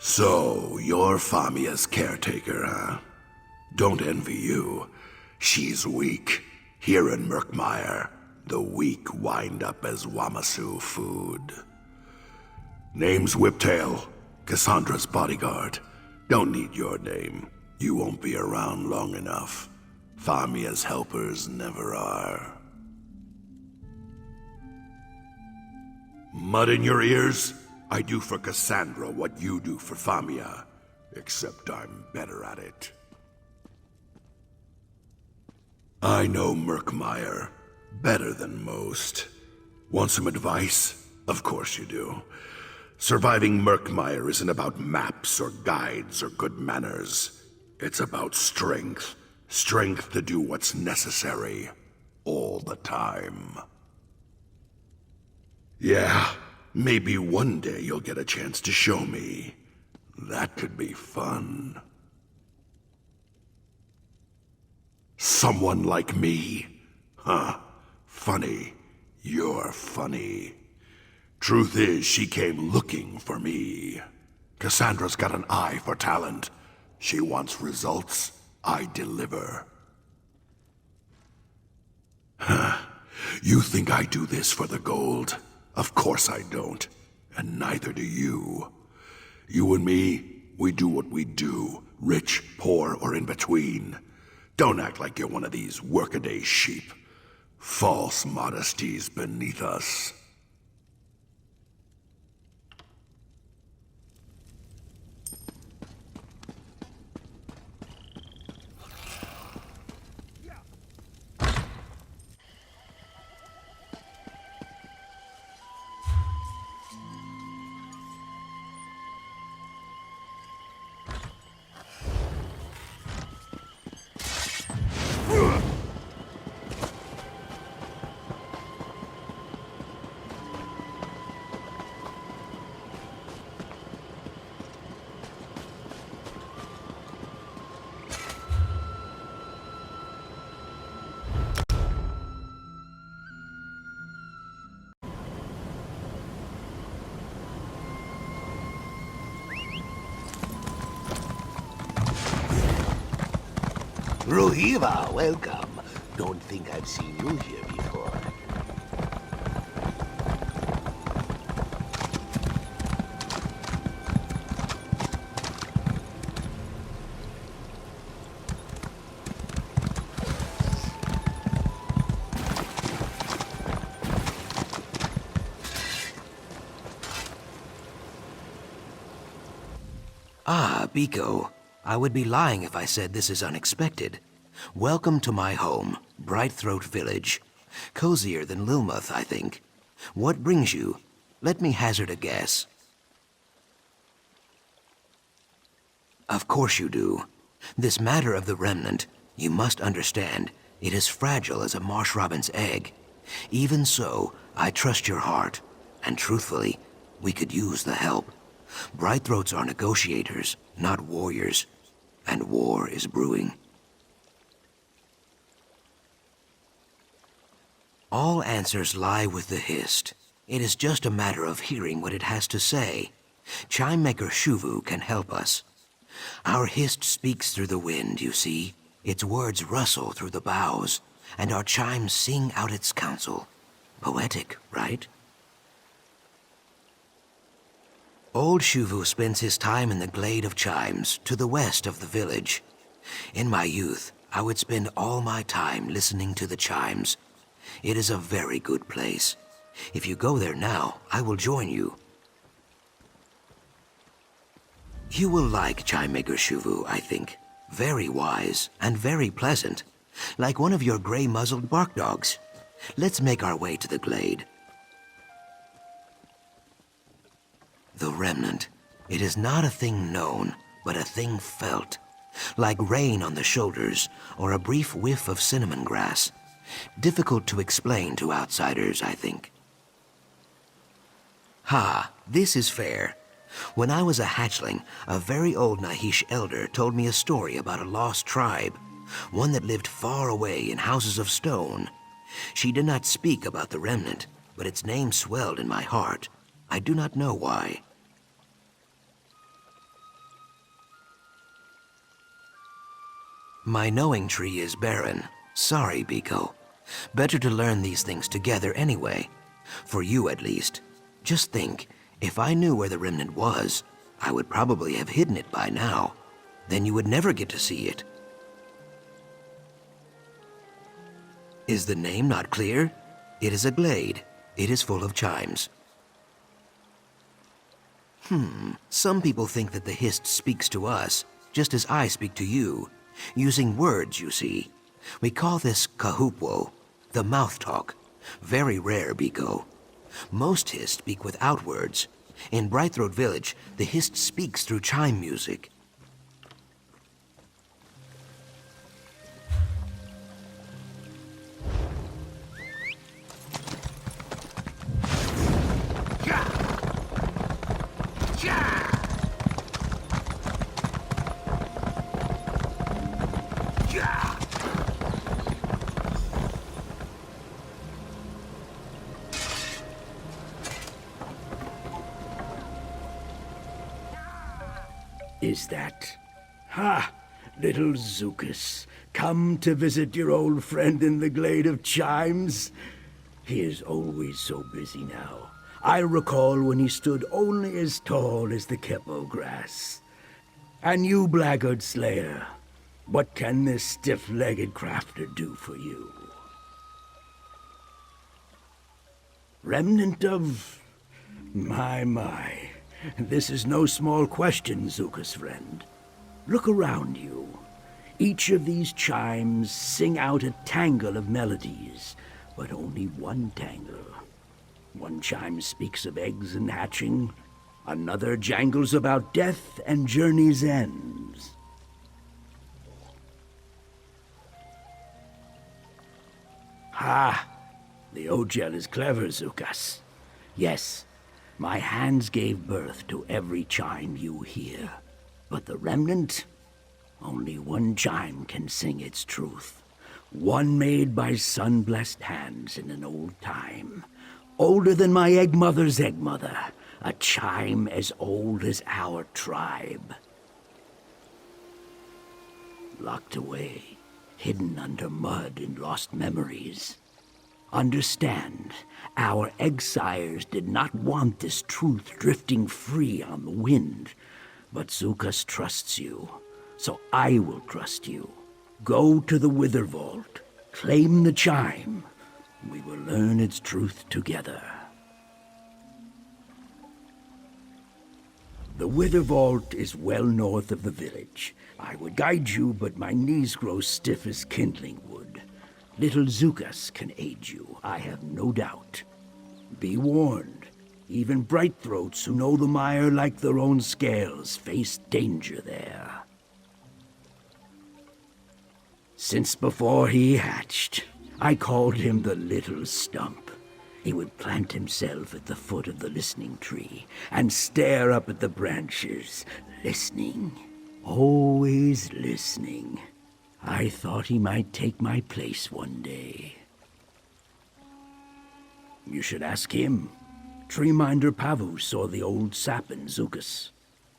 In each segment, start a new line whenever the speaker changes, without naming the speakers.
So, you're Famia's caretaker, huh? Don't envy you. She's weak. Here in Murkmire, the weak wind up as Wamasu food. Name's Whiptail, Cassandra's bodyguard. Don't need your name. You won't be around long enough. Famia's helpers never are. Mud in your ears? I do for Cassandra what you do for Famia. Except I'm better at it. I know Murkmire better than most. Want some advice? Of course you do. Surviving Murkmire isn't about maps or guides or good manners. It's about strength. Strength to do what's necessary. All the time. Yeah, maybe one day you'll get a chance to show me. That could be fun. Someone like me? Huh. Funny. You're funny. Truth is, she came looking for me. Cassandra's got an eye for talent. She wants results. I deliver. Huh. You think I do this for the gold? Of course I don't. And neither do you. You and me, we do what we do. Rich, poor, or in between. Don't act like you're one of these workaday sheep. False modesty's beneath us.
Rohiva, welcome. Don't think I've seen you here before.
Ah, Biko. I would be lying if I said this is unexpected. Welcome to my home, Brightthroat Village. Cozier than Lilmuth, I think. What brings you? Let me hazard a guess. Of course you do. This matter of the remnant, you must understand, it is fragile as a marsh robin's egg. Even so, I trust your heart, and truthfully, we could use the help. Brightthroats are negotiators, not warriors, and war is brewing. All answers lie with the Hist. It is just a matter of hearing what it has to say. Chimemaker Shuvu can help us. Our Hist speaks through the wind, you see. Its words rustle through the boughs, and our chimes sing out its counsel. Poetic, right? Old Shuvu spends his time in the glade of chimes, to the west of the village. In my youth, I would spend all my time listening to the chimes. It is a very good place. If you go there now, I will join you. You will like Chimemaker Shuvu, I think. Very wise and very pleasant. Like one of your gray-muzzled bark dogs. Let's make our way to the glade. The remnant. It is not a thing known, but a thing felt. Like rain on the shoulders, or a brief whiff of cinnamon grass. Difficult to explain to outsiders, I think. Ha, this is fair. When I was a hatchling, a very old Nahish elder told me a story about a lost tribe, one that lived far away in houses of stone. She did not speak about the remnant, but its name swelled in my heart. I do not know why. My knowing tree is barren. Sorry, Biko. Better to learn these things together anyway. For you, at least. Just think, if I knew where the remnant was, I would probably have hidden it by now. Then you would never get to see it. Is the name not clear? It is a glade. It is full of chimes. Some people think that the Hist speaks to us, just as I speak to you, using words, you see. We call this kahupwo, the mouth talk. Very rare, Biko. Most Hist speak without words. In Brightthroat Village, the Hist speaks through chime music.
Is that? Ha! Little Zukas, come to visit your old friend in the Glade of Chimes? He is always so busy now. I recall when he stood only as tall as the kepo grass. And you, blackguard slayer, what can this stiff-legged crafter do for you? Remnant of... My. This is no small question, Zuka's friend. Look around you. Each of these chimes sing out a tangle of melodies, but only one tangle. One chime speaks of eggs and hatching. Another jangles about death and journey's ends. Ha! The Ogel is clever, Zukas. Yes. My hands gave birth to every chime you hear. But the remnant? Only one chime can sing its truth. One made by sun-blessed hands in an old time. Older than my egg-mother's egg-mother. A chime as old as our tribe. Locked away, hidden under mud in lost memories. Understand, our egg-sires did not want this truth drifting free on the wind. But Zukas trusts you, so I will trust you. Go to the Wither Vault, claim the chime. We will learn its truth together. The Wither Vault is well north of the village. I would guide you, but my knees grow stiff as kindling wood. Little Zukas can aid you, I have no doubt. Be warned, even bright-throats who know the mire like their own scales face danger there. Since before he hatched, I called him the Little Stump. He would plant himself at the foot of the listening tree and stare up at the branches, listening, always listening. I thought he might take my place one day. You should ask him. Treeminder Pavu saw the old sap in Zukas.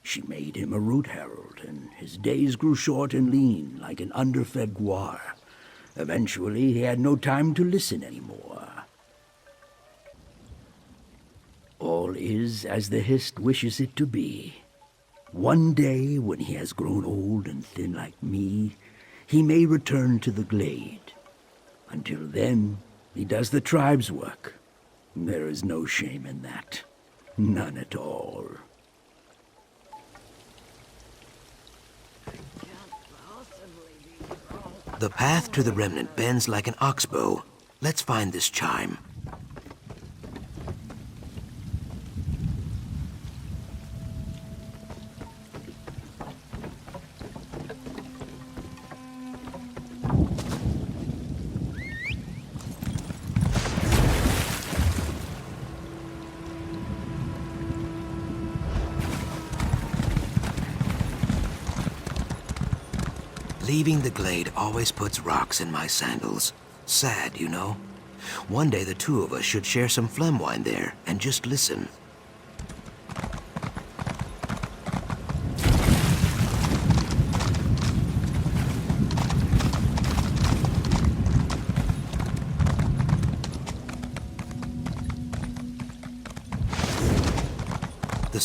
She made him a root herald, and his days grew short and lean, like an underfed guar. Eventually, he had no time to listen anymore. All is as the Hist wishes it to be. One day, when he has grown old and thin like me, he may return to the glade. Until then, he does the tribe's work. There is no shame in that. None at all.
The path to the remnant bends like an oxbow. Let's find this chime. Leaving the glade always puts rocks in my sandals. Sad, you know. One day the two of us should share some phlegm wine there and just listen.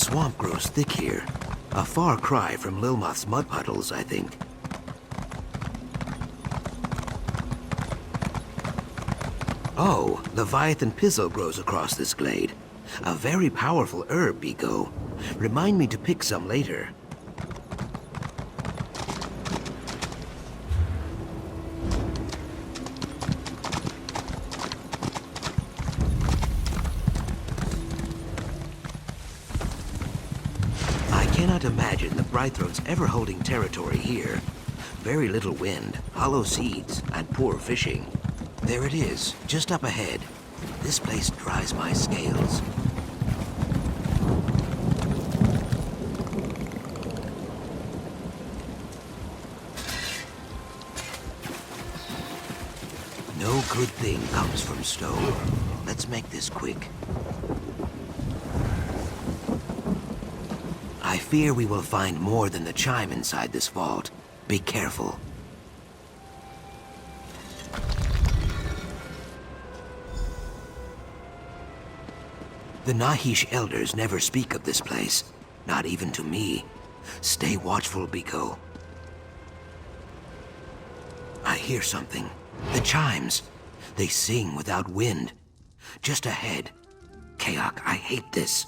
swamp grows thick here. A far cry from Lilmoth's mud puddles, I think. Oh, Leviathan Pizzle grows across this glade. A very powerful herb, Biko. Remind me to pick some later. I cannot imagine the Brightthroats ever holding territory here. Very little wind, hollow seeds, and poor fishing. There it is, just up ahead. This place dries my scales. No good thing comes from stone. Let's make this quick. I fear we will find more than the chime inside this vault. Be careful. The Nahish elders never speak of this place, not even to me. Stay watchful, Biko. I hear something. The chimes. They sing without wind. Just ahead. Kaok, I hate this.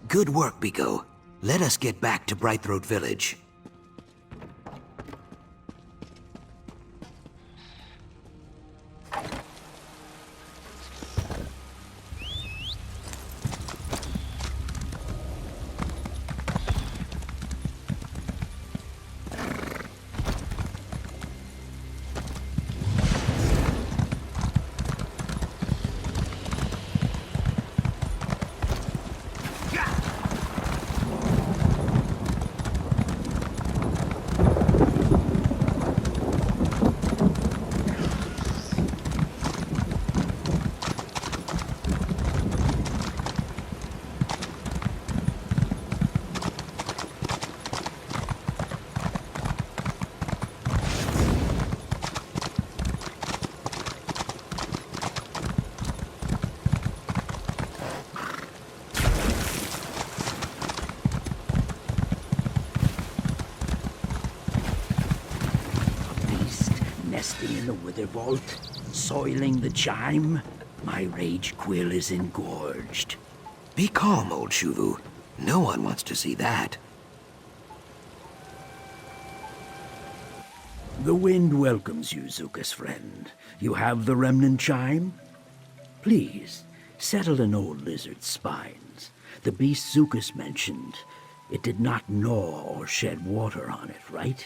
Good work, Biko. Let us get back to Brightthroat Village.
Nesting in the wither vault, soiling the chime. My rage quill is engorged.
Be calm, old Shuvu. No one wants to see that.
The wind welcomes you, Zuka's friend. You have the remnant chime? Please, settle an old lizard's spines. The beast Zukas mentioned, it did not gnaw or shed water on it, right?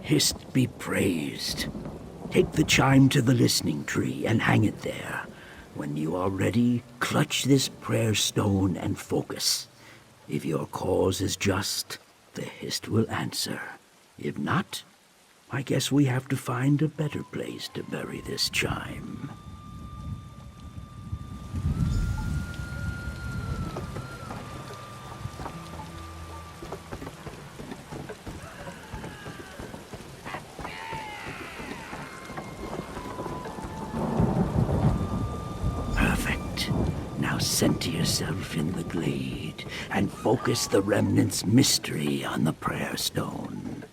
Hist be praised. Take the chime to the listening tree and hang it there. When you are ready, clutch this prayer stone and focus. If your cause is just, the Hist will answer. If not, I guess we have to find a better place to bury this chime. Center yourself in the glade and focus the remnant's mystery on the prayer stone.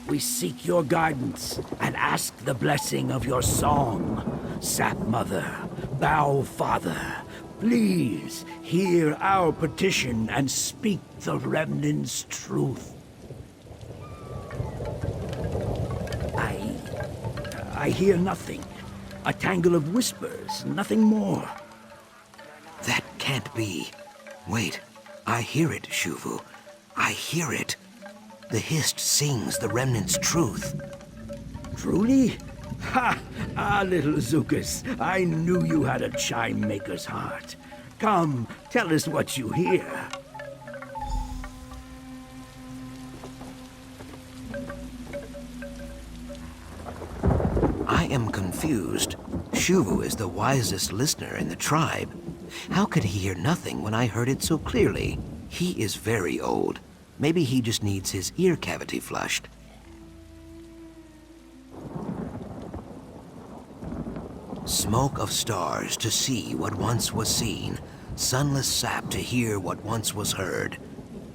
we seek your guidance and ask the blessing of your song. Sap Mother, Bow Father, please hear our petition and speak the remnant's truth. I hear nothing. A tangle of whispers, nothing more.
That can't be. Wait, I hear it, Shuvu. I hear it. The Hist sings the remnant's truth.
Truly? Ha! Ah, little Zukas, I knew you had a chime maker's heart. Come, tell us what you hear.
I am confused. Shuvu is the wisest listener in the tribe. How could he hear nothing when I heard it so clearly? He is very old. Maybe he just needs his ear cavity flushed. Smoke of stars to see what once was seen. Sunless sap to hear what once was heard.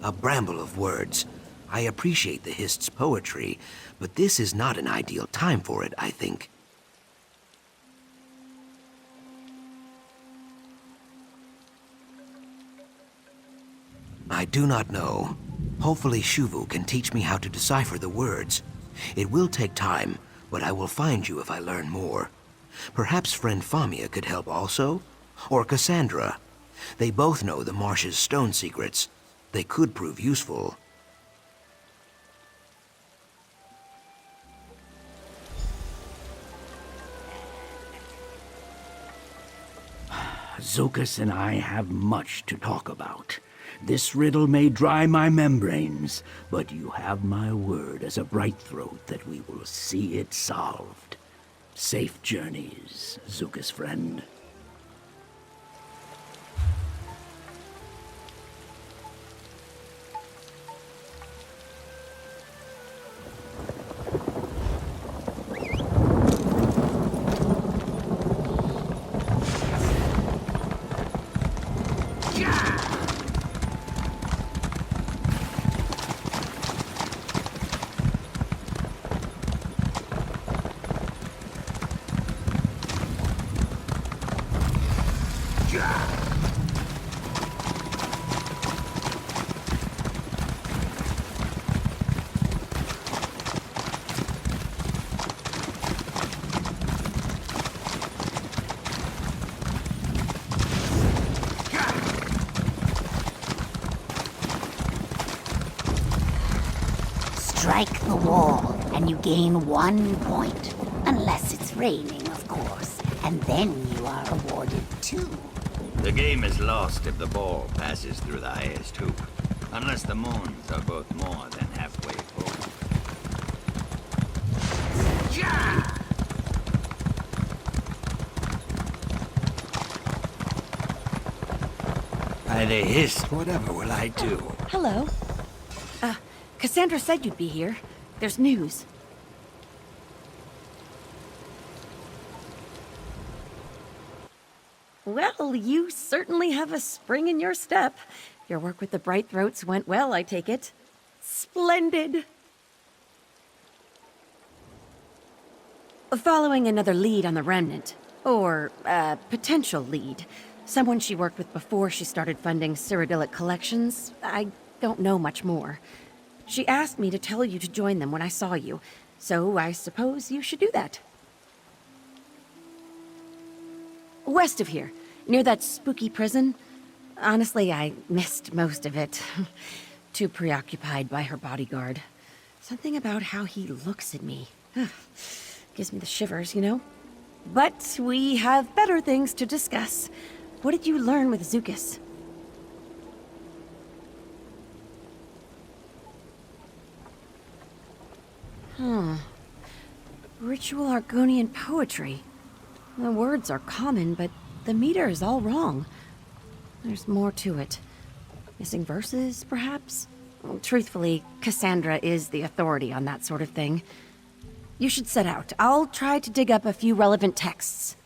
A bramble of words. I appreciate the Hist's poetry, but this is not an ideal time for it, I think. I do not know. Hopefully Shuvu can teach me how to decipher the words. It will take time, but I will find you if I learn more. Perhaps friend Famia could help also? Or Cassandra. They both know the marsh's stone secrets. They could prove useful.
Zukas and I have much to talk about. This riddle may dry my membranes, but you have my word as a bright throat that we will see it solved. Safe journeys, Zukas friend.
Strike the wall, and you gain 1 point. Unless it's raining, of course. And then you are awarded 2.
The game is lost if the ball passes through the highest hoop. Unless the moons are both more than halfway full. By the Hist, whatever will I do?
Hello. Cassandra said you'd be here. There's news. Well, you certainly have a spring in your step. Your work with the Bright Throats went well, I take it. Splendid! Following another lead on the Remnant. Or, potential lead. Someone she worked with before she started funding Cyrodiilic collections. I don't know much more. She asked me to tell you to join them when I saw you, so I suppose you should do that. West of here, near that spooky prison. Honestly, I missed most of it. Too preoccupied by her bodyguard. Something about how he looks at me. Gives me the shivers, you know? But we have better things to discuss. What did you learn with Zukas? Ritual Argonian poetry. The words are common, but the meter is all wrong. There's more to it. Missing verses, perhaps? Well, truthfully, Cassandra is the authority on that sort of thing. You should set out. I'll try to dig up a few relevant texts.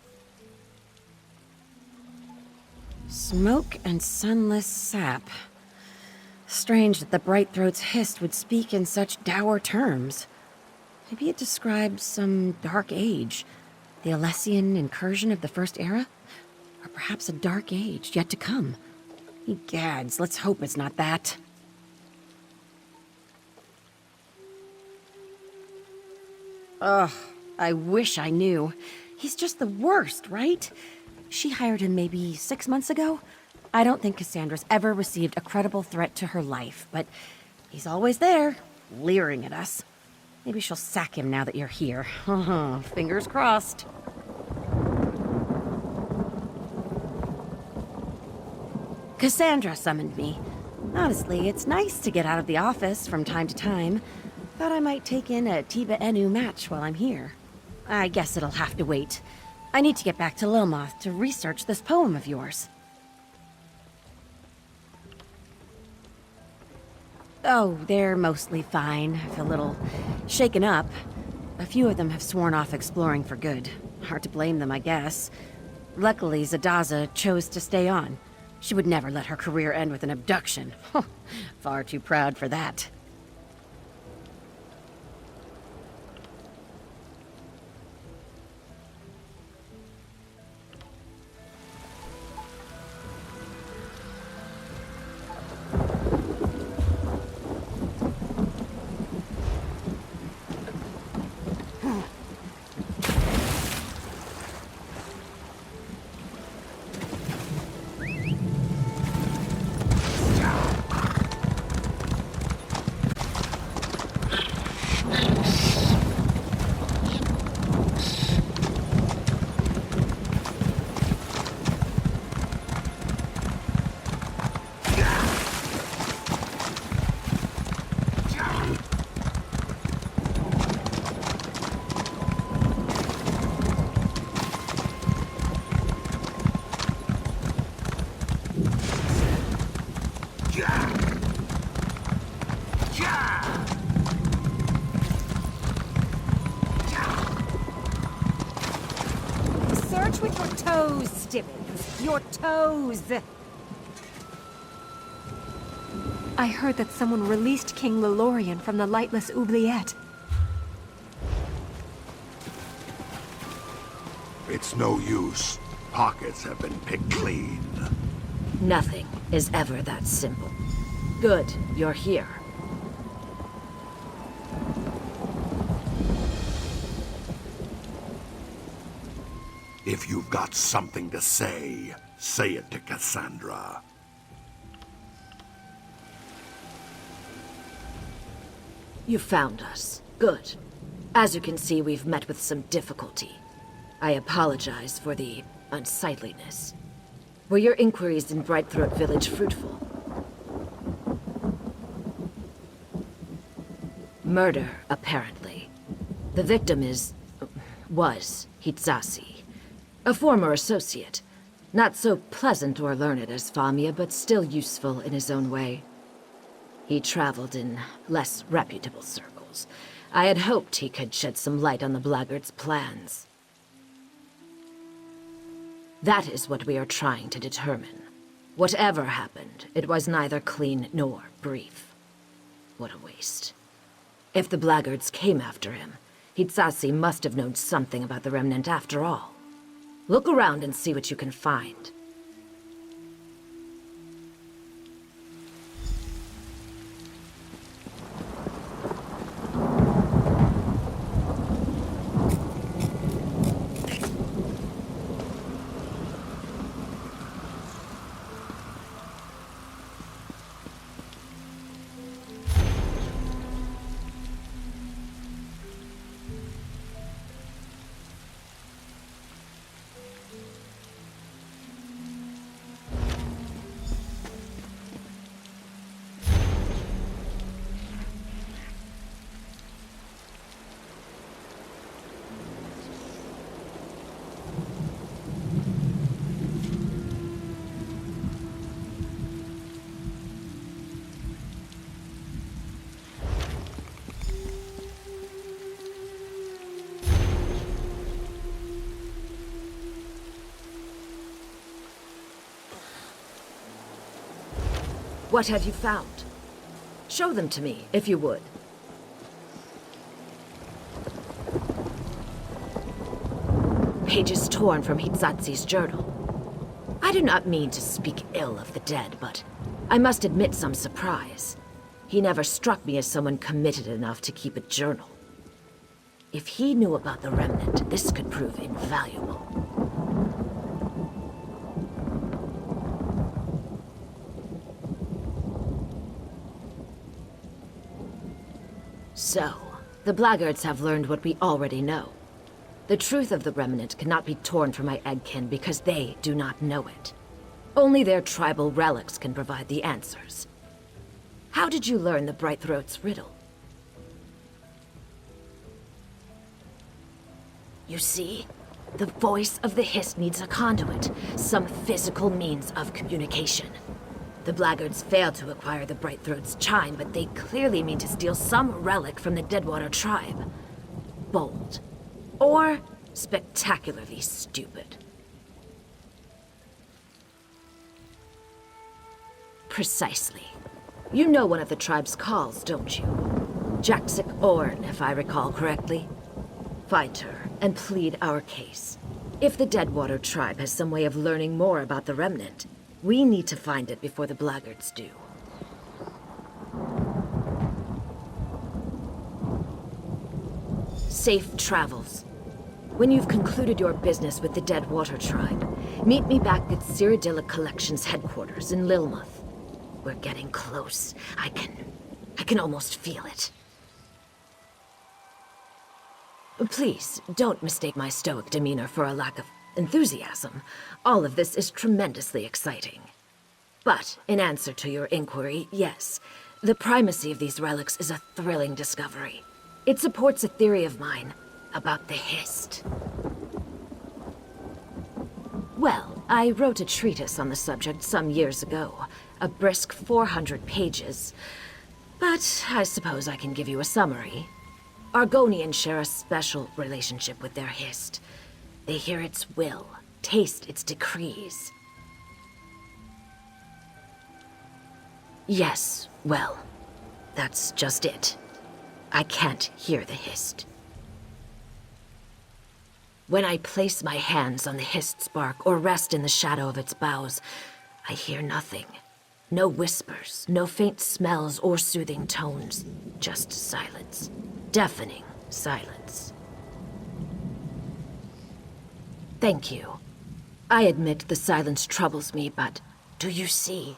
Smoke and sunless sap. Strange that the Bright Throat's Hist would speak in such dour terms. Maybe it describes some dark age. The Alessian incursion of the First Era? Or perhaps a dark age yet to come. Egads, let's hope it's not that. Ugh, I wish I knew. He's just the worst, right? She hired him maybe 6 months ago? I don't think Cassandra's ever received a credible threat to her life, but he's always there, leering at us. Maybe she'll sack him now that you're here. Fingers crossed. Cassandra summoned me. Honestly, it's nice to get out of the office from time to time. Thought I might take in a Tiba Inu match while I'm here. I guess it'll have to wait. I need to get back to Lilmoth to research this poem of yours. Oh, they're mostly fine. I feel a little shaken up. A few of them have sworn off exploring for good. Hard to blame them, I guess. Luckily, Zadaza chose to stay on. She would never let her career end with an abduction. Far too proud for that.
Search with your toes, Stibbins. Your toes! I heard that someone released King Lelorian from the lightless oubliette.
It's no use. Pockets have been picked clean.
Nothing is ever that simple. Good, you're here.
If you've got something to say it to Cassandra.
You found us. Good. As you can see, we've met with some difficulty. I apologize for the unsightliness. Were your inquiries in Brightthroat Village fruitful? Murder, apparently. The victim was Hitsasi, a former associate. Not so pleasant or learned as Famia, but still useful in his own way. He traveled in less reputable circles. I had hoped he could shed some light on the blackguard's plans. That is what we are trying to determine. Whatever happened, it was neither clean nor brief. What a waste. If the blackguards came after him, Hitsasi must have known something about the Remnant after all. Look around and see what you can find. What have you found? Show them to me, if you would. pages torn from Hitsatsi's journal. I do not mean to speak ill of the dead, but I must admit some surprise. He never struck me as someone committed enough to keep a journal. If he knew about the Remnant, this could prove invaluable. So, the Blackguards have learned what we already know. The truth of the Remnant cannot be torn from my eggkin because they do not know it. Only their tribal relics can provide the answers. How did you learn the Brightthroat's riddle? You see, the voice of the Hist needs a conduit, some physical means of communication. The Blackguards failed to acquire the Brightthroat's chime, but they clearly mean to steal some relic from the Deadwater tribe. Bold. Or spectacularly stupid. Precisely. You know one of the tribe's calls, don't you? Jaksik Orn, if I recall correctly. Find her and plead our case. If the Deadwater tribe has some way of learning more about the Remnant, we need to find it before the Blackguards do. Safe travels. When you've concluded your business with the Deadwater tribe, meet me back at Cyrodiilic Collection's headquarters in Lilmuth. We're getting close. I can almost feel it. Please, don't mistake my stoic demeanor for a lack of enthusiasm. All of this is tremendously exciting. But, in answer to your inquiry, yes, the primacy of these relics is a thrilling discovery. It supports a theory of mine about the Hist. Well, I wrote a treatise on the subject some years ago, a brisk 400 pages. But I suppose I can give you a summary. Argonians share a special relationship with their Hist. They hear its will, taste its decrees. Yes, well, that's just it. I can't hear the Hist. When I place my hands on the Hist's bark or rest in the shadow of its boughs, I hear nothing. No whispers, no faint smells or soothing tones, just silence. Deafening silence. Thank you. I admit the silence troubles me, but do you see?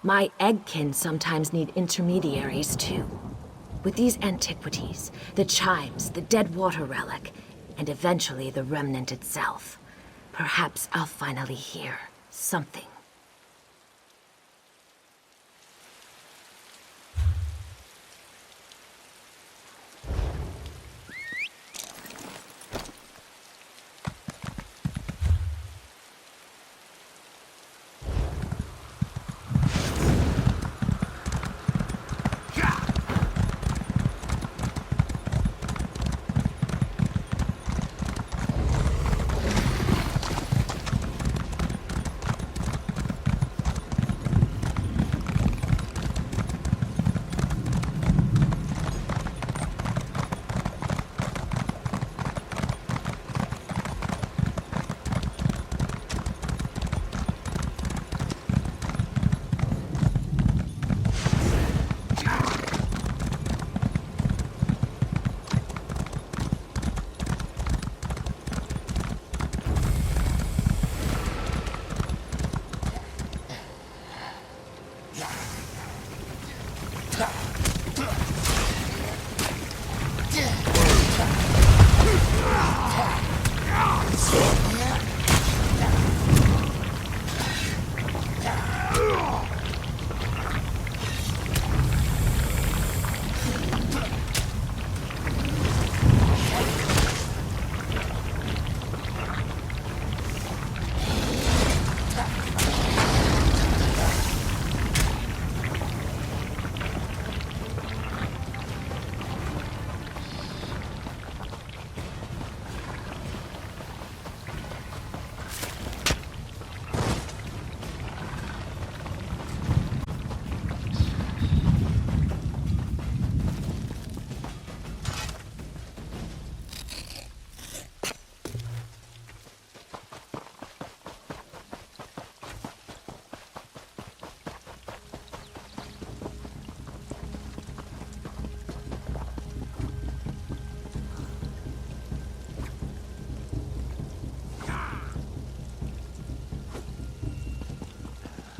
My eggkin sometimes need intermediaries too. With these antiquities, the chimes, the Deadwater relic, and eventually the Remnant itself, perhaps I'll finally hear something.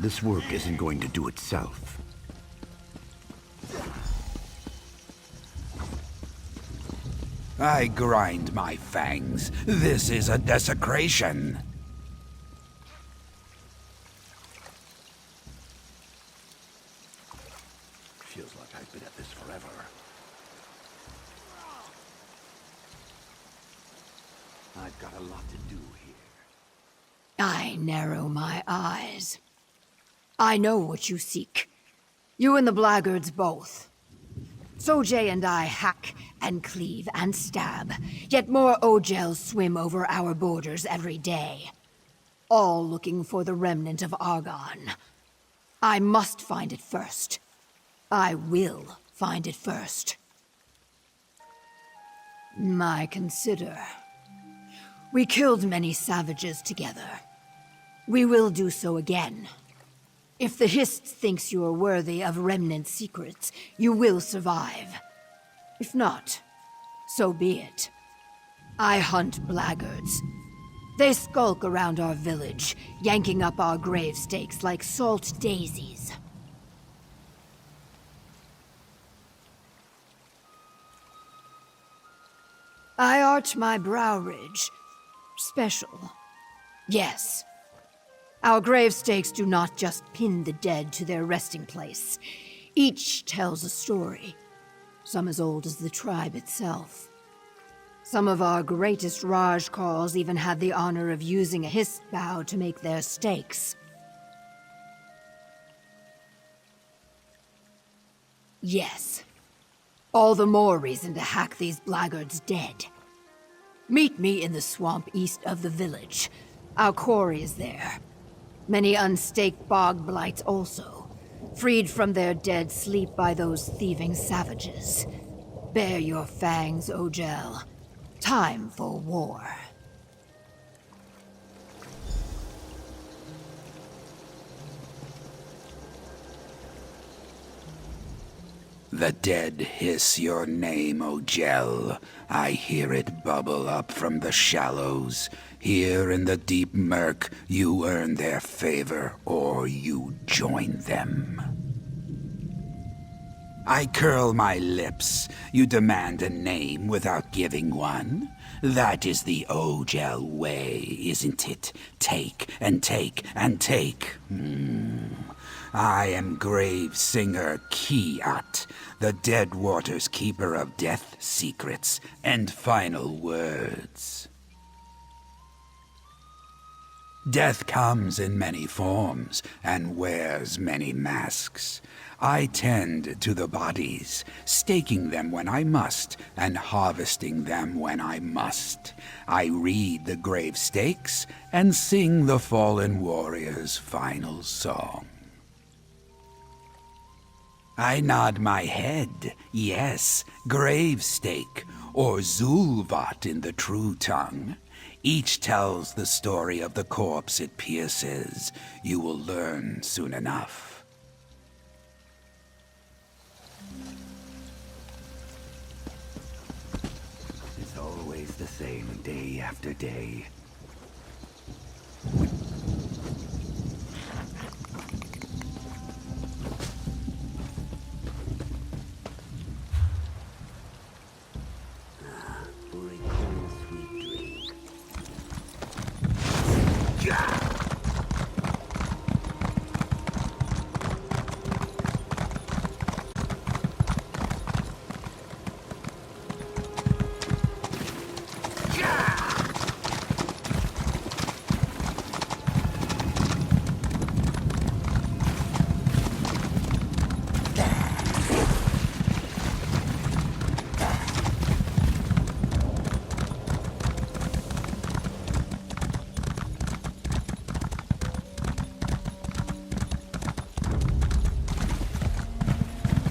This work isn't going to do itself.
I grind my fangs. This is a desecration.
Feels like I've been at this forever. I've got a lot to do here.
I narrow my eyes. I know what you seek. You and the blackguards both. Sojay and I hack and cleave and stab, yet more Ogels swim over our borders every day. All looking for the remnant of Argon. I must find it first. I will find it first. Consider. We killed many savages together. We will do so again. If the Hist thinks you are worthy of Remnant secrets, you will survive. If not, so be it. I hunt blackguards. They skulk around our village, yanking up our grave stakes like salt daisies. I arch my brow ridge. Special. Yes. Our grave stakes do not just pin the dead to their resting place. Each tells a story, some as old as the tribe itself. Some of our greatest Rajkals even had the honor of using a Hist bow to make their stakes. Yes. All the more reason to hack these blackguards dead. Meet me in the swamp east of the village. Our quarry is there. Many unstaked bog blights also. Freed from their dead sleep by those thieving savages. Bare your fangs, Ogel. Time for war.
The dead hiss your name, Ogel. I hear it bubble up from the shallows. Here in the deep murk, you earn their favor, or you join them. I curl my lips. You demand a name without giving one? That is the Ogel way, isn't it? Take and take and take. I am grave singer Kiat, the Dead Waters keeper of death secrets and final words. Death comes in many forms and wears many masks. I tend to the bodies, staking them when I must, and harvesting them when I must. I read the grave stakes and sing the fallen warrior's final song. I nod my head, yes, gravestake, or Zulvat in the true tongue. Each tells the story of the corpse it pierces. You will learn soon enough.
It's always the same day after day.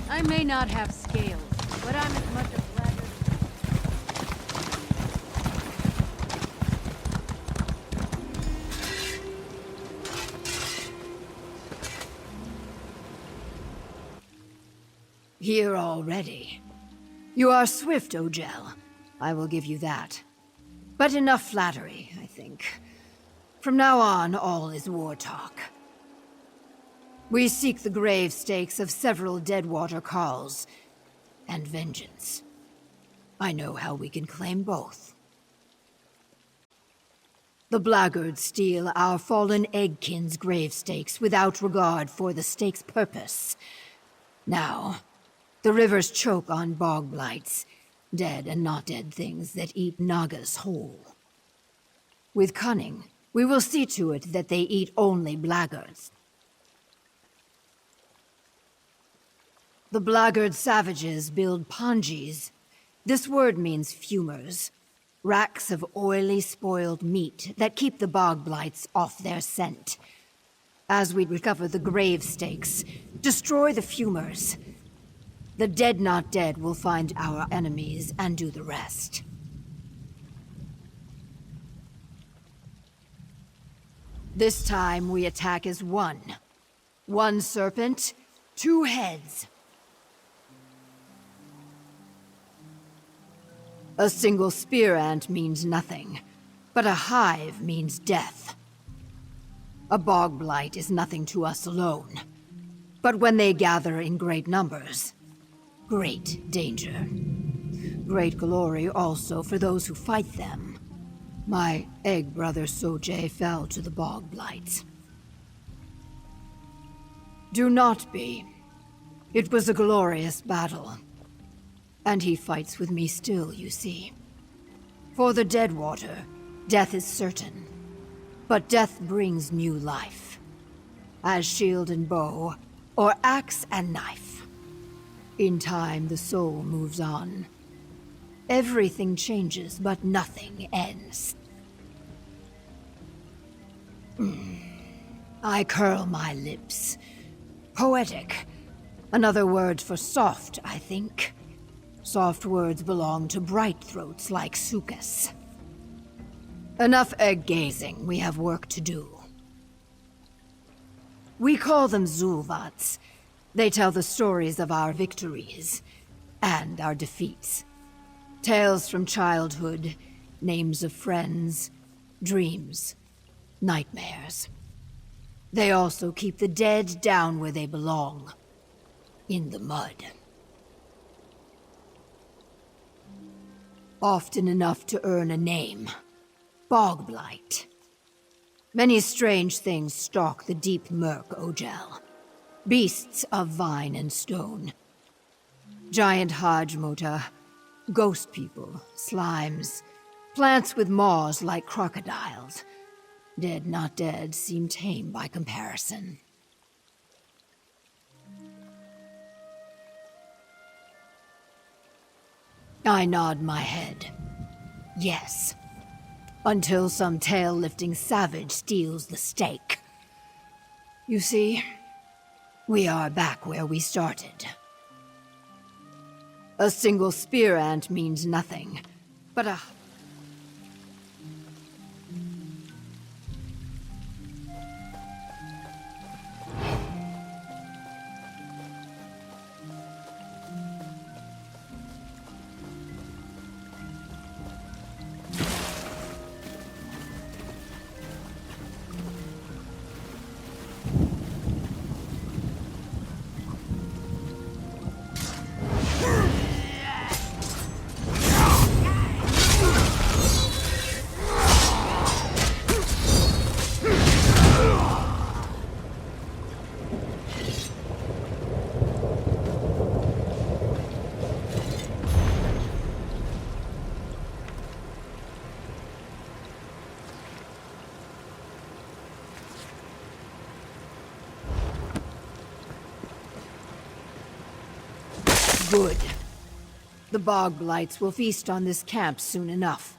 I may not have scales, but I'm as much a blackguard.
Here already. You are swift, Ogel. I will give you that. But enough flattery, I think. From now on, all is war talk. We seek the grave stakes of several Deadwater Carls, and vengeance. I know how we can claim both. The blackguards steal our fallen eggkin's grave stakes without regard for the stake's purpose. Now, the rivers choke on bog blights, dead and not dead things that eat Nagas whole. With cunning, we will see to it that they eat only blackguards. The blackguard savages build ponjis. This word means fumers. Racks of oily, spoiled meat that keep the bog blights off their scent. As we recover the grave stakes, destroy the fumers. The dead not dead will find our enemies and do the rest. This time we attack as one. One serpent, two heads. A single spear ant means nothing, but a hive means death. A bog blight is nothing to us alone, but when they gather in great numbers, great danger. Great glory also for those who fight them. My egg brother Sojay fell to the bog blights. Do not be. It was a glorious battle. And he fights with me still, you see. For the Deadwater, death is certain. But death brings new life. As shield and bow, or axe and knife. In time, the soul moves on. Everything changes, but nothing ends. I curl my lips. Poetic. Another word for soft, I think. Soft words belong to bright throats like Sukas. Enough egg-gazing, we have work to do. We call them Zulvats. They tell the stories of our victories, and our defeats. Tales from childhood, names of friends, dreams, nightmares. They also keep the dead down where they belong, in the mud. Often enough to earn a name. Bog blight. Many strange things stalk the deep murk, Ojel. Beasts of vine and stone. Giant Hajmota, ghost people, slimes, plants with maws like crocodiles. Dead not dead seem tame by comparison. I nod my head. Yes. Until some tail-lifting savage steals the stake. You see, we are back where we started. A single spear ant means nothing, but a... Good. The bog blights will feast on this camp soon enough.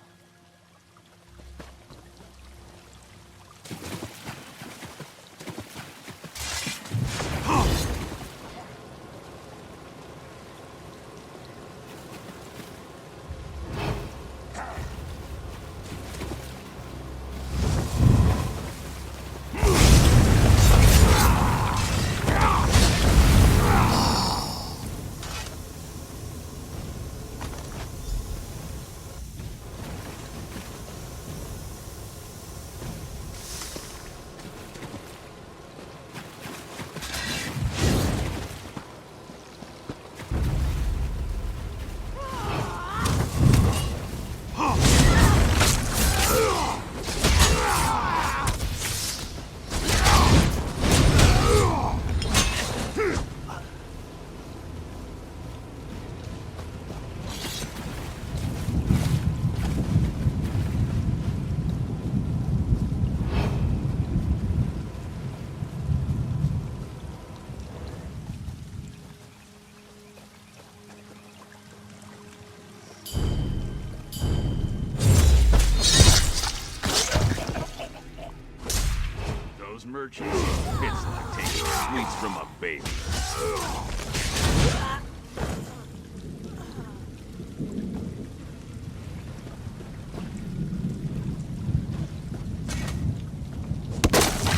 urchin. It's like taking sweets from a baby.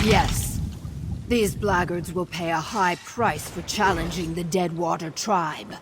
Yes. These blackguards will pay a high price for challenging the Deadwater tribe.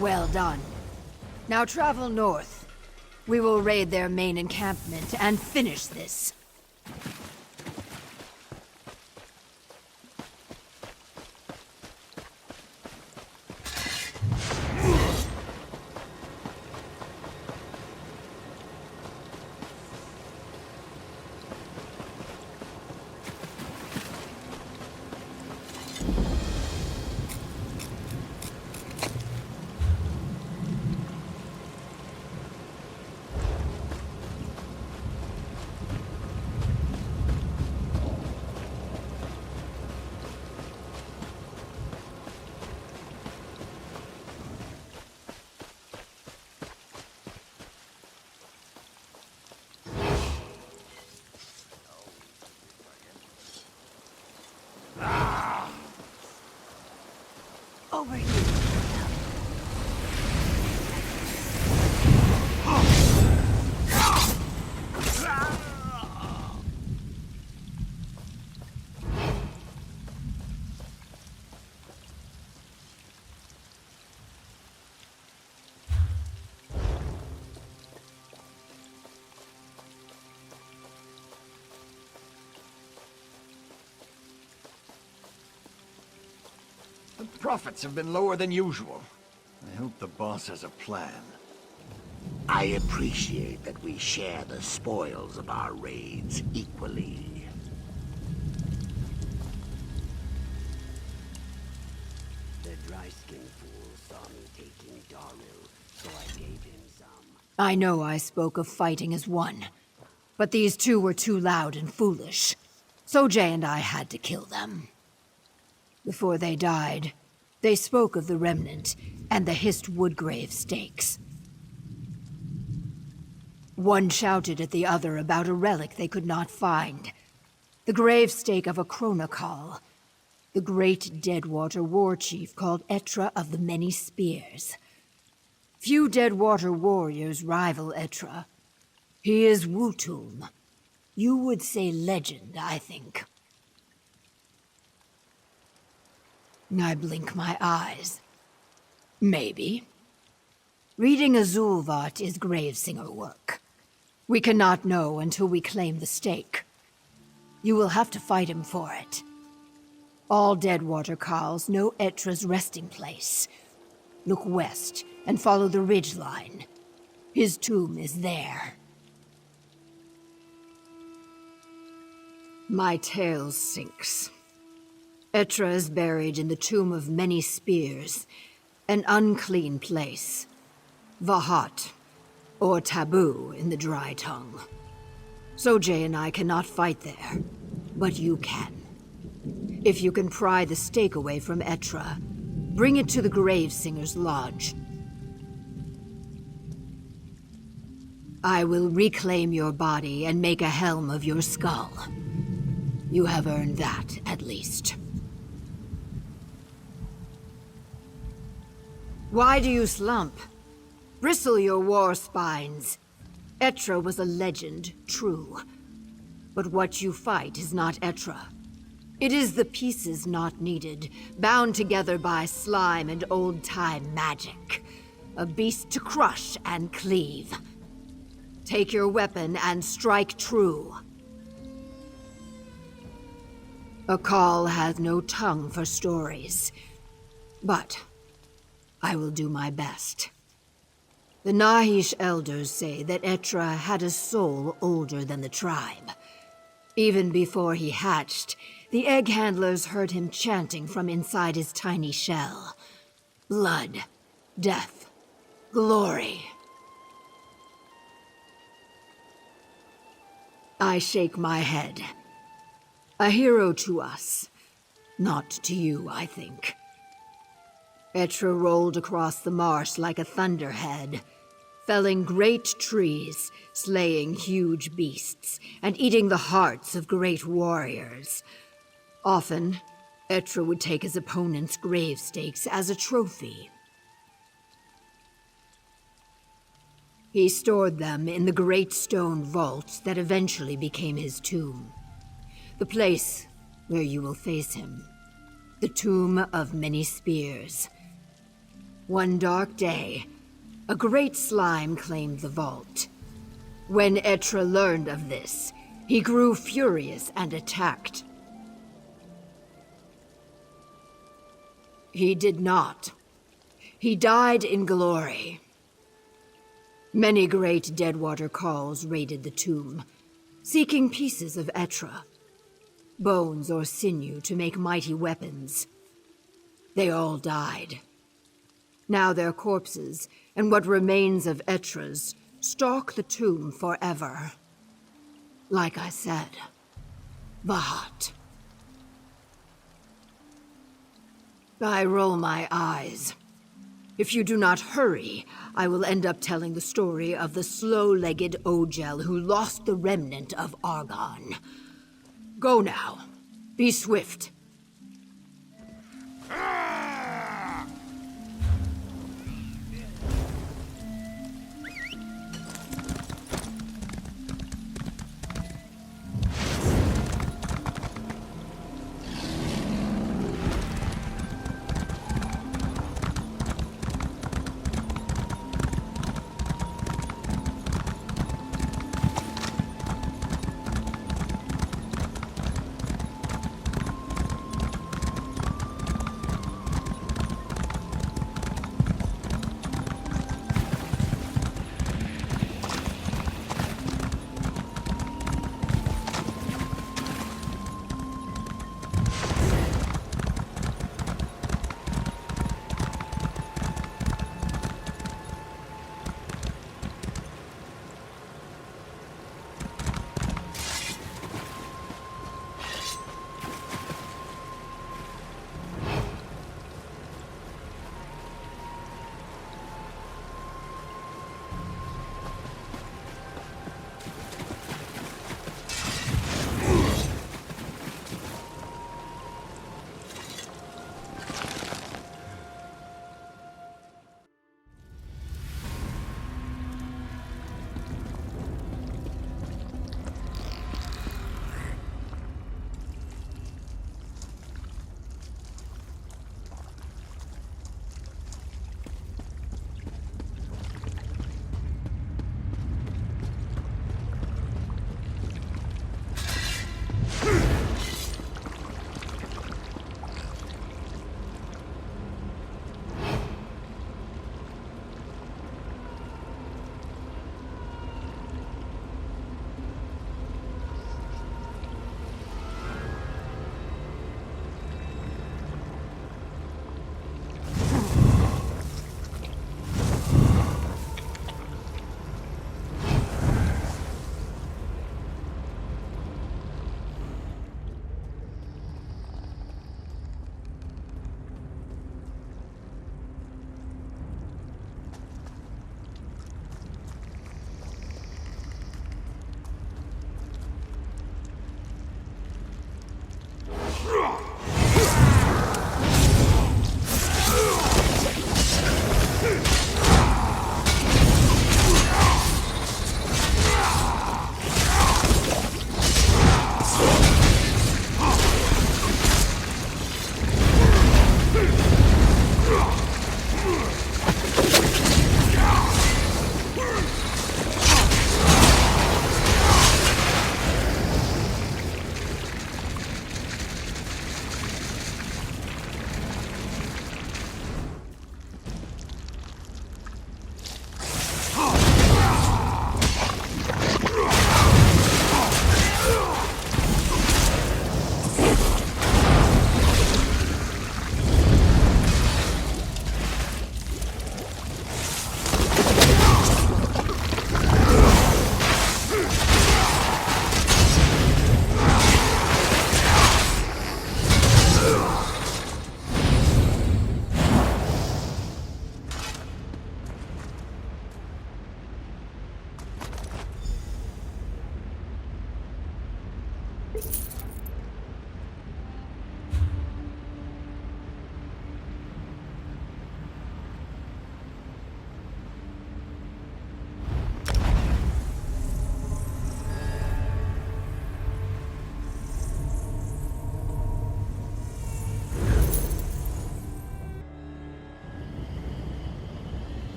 Well done. Now travel north. We will raid their main encampment and finish this. Over here.
The profits have been lower than usual. I hope the boss has a plan.
I appreciate that we share the spoils of our raids equally. The dry-skinned fool saw me taking Daru, so I gave him some.
I know I spoke of fighting as one, but these two were too loud and foolish. Sojay and I had to kill them. Before they died, they spoke of the Remnant and the hissed Woodgrave stakes. One shouted at the other about a relic they could not find. The grave stake of a Chronocall, the great Deadwater war chief called Etra of the Many Spears. Few Deadwater warriors rival Etra. He is Wutum. You would say legend, I think. I blink my eyes. Maybe. Reading a Zulvat is Gravesinger work. We cannot know until we claim the stake. You will have to fight him for it. All Deadwater Carls know Etra's resting place. Look west and follow the ridge line. His tomb is there. My tail sinks. Etra is buried in the Tomb of Many Spears, an unclean place. Vahat, or taboo in the dry tongue. Sojay and I cannot fight there, but you can. If you can pry the stake away from Etra, bring it to the Gravesinger's lodge. I will reclaim your body and make a helm of your skull. You have earned that, at least. Why do you slump? Bristle your war spines. Etra was a legend, true. But what you fight is not Etra. It is the pieces not needed, bound together by slime and old-time magic. A beast to crush and cleave. Take your weapon and strike true. A call has no tongue for stories. But I will do my best. The Nahish elders say that Etra had a soul older than the tribe. Even before he hatched, the egg handlers heard him chanting from inside his tiny shell. Blood, death, glory. I shake my head. A hero to us. Not to you, I think. Etra rolled across the marsh like a thunderhead, felling great trees, slaying huge beasts, and eating the hearts of great warriors. Often, Etra would take his opponent's grave stakes as a trophy. He stored them in the great stone vault that eventually became his tomb. The place where you will face him. The Tomb of Many Spears. One dark day, a great slime claimed the vault. When Etra learned of this, he grew furious and attacked. He did not. He died in glory. Many great Deadwater Carls raided the tomb, seeking pieces of Etra. Bones or sinew to make mighty weapons. They all died. Now their corpses, and what remains of Etra's, stalk the tomb forever. Like I said, Vahat. I roll my eyes. If you do not hurry, I will end up telling the story of the slow-legged Ogel who lost the remnant of Argon. Go now. Be swift.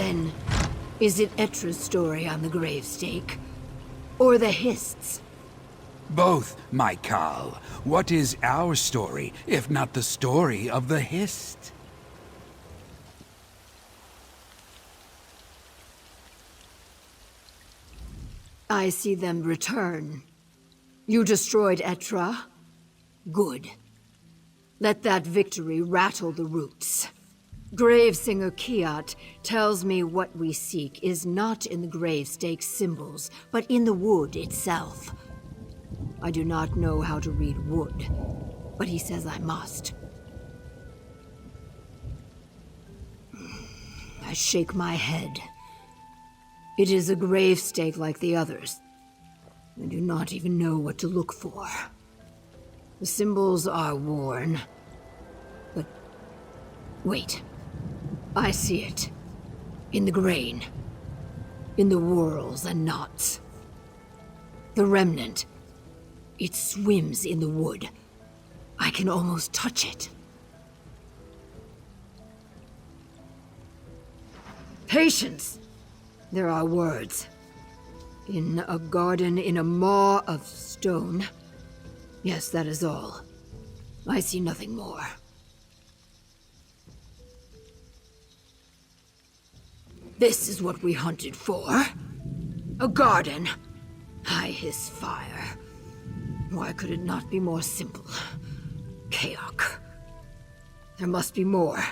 Then, is it Etra's story on the gravestake? Or the Hist's?
Both, my Khal. What is our story, if not the story of the Hist?
I see them return. You destroyed Etra? Good. Let that victory rattle the roots. Gravesinger Kiat tells me what we seek is not in the gravestake symbols, but in the wood itself. I do not know how to read wood, but he says I must. I shake my head. It is a gravestake like the others. I do not even know what to look for. The symbols are worn. But wait. I see it. In the grain. In the whorls and knots. The remnant. It swims in the wood. I can almost touch it. Patience! There are words. In a garden in a maw of stone. Yes, that is all. I see nothing more. This is what we hunted for. A garden. I hiss fire. Why could it not be more simple? Kaok. There must be more.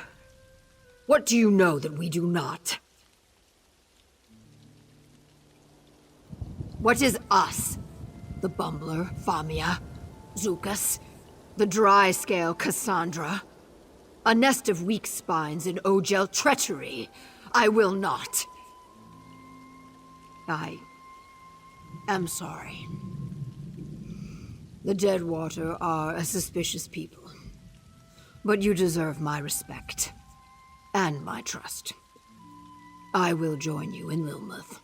What do you know that we do not? What is us? The Bumbler, Famia, Zukas, the dry-scale Cassandra. A nest of weak spines in Ogel treachery. I will not. I am sorry. The Deadwater are a suspicious people. But you deserve my respect. And my trust. I will join you in Lilmuth.